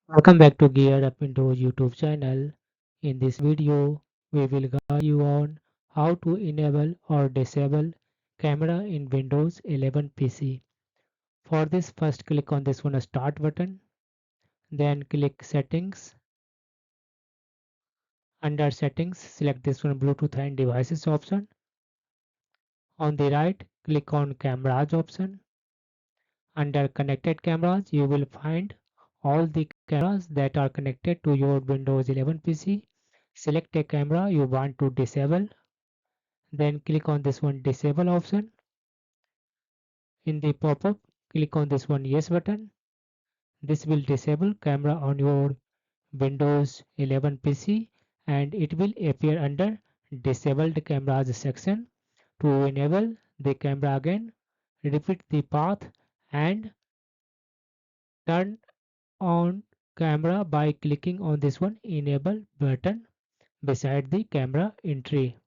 Welcome back to Gear Up Windows YouTube channel. In this video, we will guide you on how to enable or disable camera in Windows 11 PC. For this, first click on this one Start button, then click Settings. Under Settings, select this one Bluetooth and Devices option. On the right, click on Cameras option. Under Connected Cameras, you will find all the cameras that are connected to your Windows 11 PC. Select a camera you want to disable, then click on this one Disable option. In the pop-up, click on this one Yes button. This will disable camera on your Windows 11 PC and it will appear under Disabled Cameras section. To enable the camera again, repeat the path and turn on camera by clicking on this one Enable button beside the camera entry.